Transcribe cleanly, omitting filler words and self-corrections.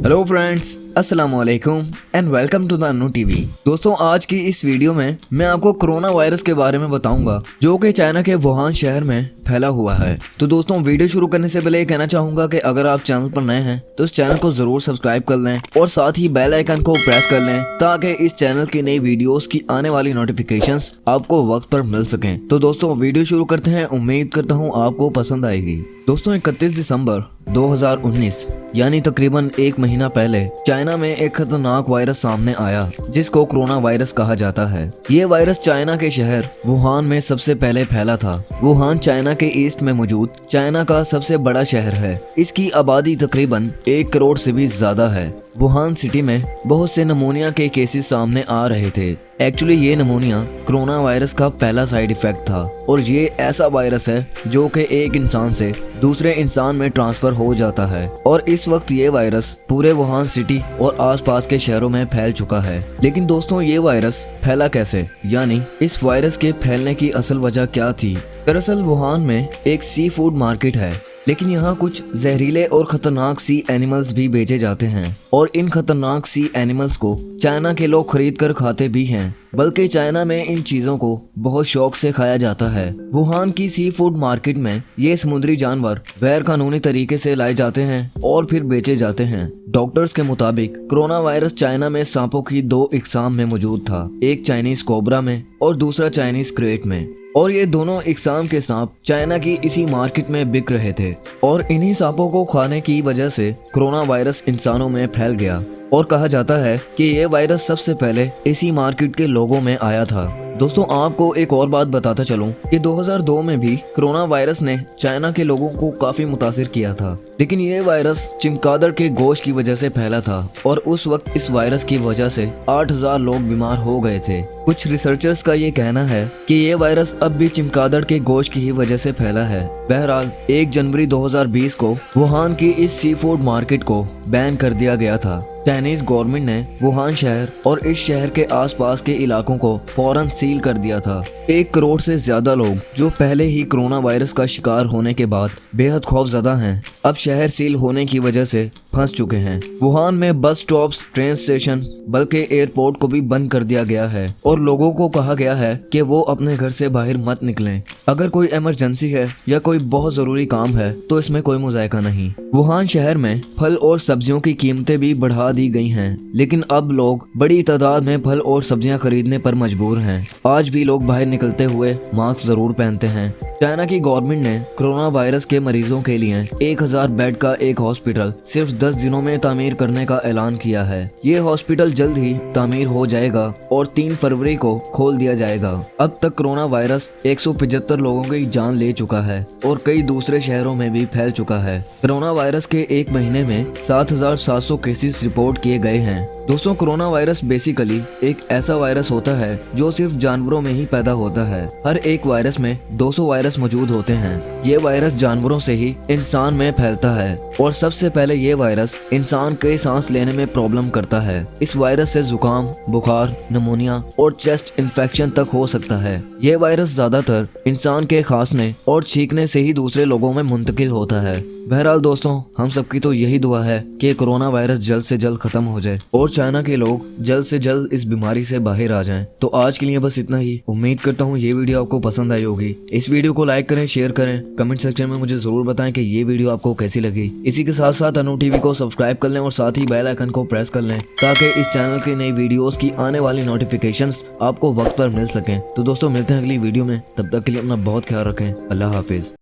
Hello friends, अस्सलाम वालेकुम and welcome to the Anu TV. दोस्तों, आज की इस वीडियो में मैं आपको कोरोना वायरस के बारे में बताऊंगा जो कि चाइना के वुहान शहर में फैला हुआ है। तो दोस्तों, वीडियो शुरू करने से पहले ये कहना चाहूंगा कि अगर आप चैनल पर नए हैं तो इस चैनल को जरूर सब्सक्राइब कर लें और साथ ही बेल आइकन को प्रेस कर लें ताकि इस चैनल की नई वीडियोस की आने वाली नोटिफिकेशंस आपको वक्त पर मिल सकें। तो दोस्तों, वीडियो शुरू करते हैं। उम्मीद करता हूँ आपको पसंद आएगी। दोस्तों, 31 दिसंबर 2019 यानी तकरीबन एक महीना पहले चाइना में एक खतरनाक वायरस सामने आया जिसको कोरोना वायरस कहा जाता है। ये वायरस चाइना के शहर वुहान में सबसे पहले फैला था। वुहान चाइना के ईस्ट में मौजूद चाइना का सबसे बड़ा शहर है। इसकी आबादी तकरीबन 1 करोड़ से भी ज्यादा है। वुहान सिटी में बहुत से नमूनिया के केसेस सामने आ रहे थे। एक्चुअली ये नमूनिया कोरोना वायरस का पहला साइड इफेक्ट था और ये ऐसा वायरस है जो कि एक इंसान से दूसरे इंसान में ट्रांसफर हो जाता है और इस वक्त ये वायरस पूरे वुहान सिटी और आसपास के शहरों में फैल चुका है। लेकिन दोस्तों, ये वायरस फैला कैसे, यानी इस वायरस के फैलने की असल वजह क्या थी? दरअसल वुहान में एक सी फूड मार्केट है, लेकिन यहाँ कुछ जहरीले और खतरनाक सी एनिमल्स भी बेचे जाते हैं और इन खतरनाक सी एनिमल्स को चाइना के लोग खरीद कर खाते भी हैं। बल्कि चाइना में इन चीजों को बहुत शौक से खाया जाता है। वुहान की सी फूड मार्केट में ये समुद्री जानवर गैर कानूनी तरीके से लाए जाते हैं और फिर बेचे जाते हैं। डॉक्टर्स के मुताबिक कोरोना वायरस चाइना में सांपों की 2 इकसाम में मौजूद था, एक चाइनीज कोबरा में और दूसरा चाइनीज क्रेट में। और ये दोनों इकसाम के सांप चाइना की इसी मार्केट में बिक रहे थे और इन्हीं सांपों को खाने की वजह से कोरोना वायरस इंसानों में फैल गया। और कहा जाता है कि ये वायरस सबसे पहले इसी मार्केट के लोगों में आया था। दोस्तों, आपको एक और बात बताता चलूं कि 2002 में भी कोरोना वायरस ने चाइना के लोगों को काफी मुतासिर किया था, लेकिन ये वायरस चमगादड़ के गोश्त की वजह से फैला था और उस वक्त इस वायरस की वजह से 8000 लोग बीमार हो गए थे। कुछ रिसर्चर्स का ये कहना है कि ये वायरस अब भी चमगादड़ के गोश्त की ही वजह से फैला है। बहरहाल 1 जनवरी 2020 को वुहान की इस सी फूड मार्केट को बैन कर दिया गया था। चाइनीज गवर्नमेंट ने वुहान शहर और इस शहर के आसपास के इलाकों को फौरन सील कर दिया था। 1 करोड़ से ज्यादा लोग जो पहले ही कोरोना वायरस का शिकार होने के बाद बेहद खौफजदा हैं, अब शहर सील होने की वजह से फंस चुके हैं। वुहान में बस स्टॉप्स, ट्रेन स्टेशन बल्कि एयरपोर्ट को भी बंद कर दिया गया है और लोगों को कहा गया है कि वो अपने घर से बाहर मत निकलें। अगर कोई इमरजेंसी है या कोई बहुत जरूरी काम है तो इसमें कोई मुजायका नहीं। वुहान शहर में फल और सब्जियों की कीमतें भी बढ़ा दी गई हैं, लेकिन अब लोग बड़ी तादाद में फल और सब्जियां खरीदने पर मजबूर हैं। आज भी लोग बाहर निकलते हुए मास्क जरूर पहनते हैं। चाइना की गवर्नमेंट ने कोरोना वायरस के मरीजों के लिए 1000 बेड का एक हॉस्पिटल सिर्फ 10 दिनों में तामीर करने का ऐलान किया है। ये हॉस्पिटल जल्द ही तामीर हो जाएगा और 3 फरवरी को खोल दिया जाएगा। अब तक कोरोना वायरस 175 लोगों की जान ले चुका है और कई दूसरे शहरों में भी फैल चुका है। कोरोना वायरस के एक महीने में 7700 केसेस रिपोर्ट किए गए हैं। दोस्तों, कोरोना वायरस बेसिकली एक ऐसा वायरस होता है जो सिर्फ जानवरों में ही पैदा होता है। हर एक वायरस में 200 वायरस मौजूद होते हैं। ये वायरस जानवरों से ही इंसान में फैलता है और सबसे पहले ये वायरस इंसान के सांस लेने में प्रॉब्लम करता है। इस वायरस से जुकाम, बुखार, निमोनिया और चेस्ट इन्फेक्शन तक हो सकता है। ये वायरस ज्यादातर इंसान के खांसने और छींकने से ही दूसरे लोगों में मुंतकिल होता है। बहरहाल दोस्तों, हम सबकी तो यही दुआ है कि कोरोना वायरस जल्द से जल्द खत्म हो जाए और चाइना के लोग जल्द से जल्द इस बीमारी से बाहर आ जाएं। तो आज के लिए बस इतना ही। उम्मीद करता हूँ ये वीडियो आपको पसंद आई होगी। इस वीडियो को लाइक करें, शेयर करें, कमेंट सेक्शन में मुझे जरूर बताएं कि ये वीडियो आपको कैसी लगी। इसी के साथ साथ अनु टीवी को सब्सक्राइब कर लें और साथ ही बेल आइकन को प्रेस कर लें ताकि इस चैनल की नई वीडियोस की आने वाली नोटिफिकेशंस आपको वक्त पर मिल सकें। तो दोस्तों, मिलते हैं अगली वीडियो में। तब तक के लिए अपना बहुत ख्याल रखें। अल्लाह हाफिज।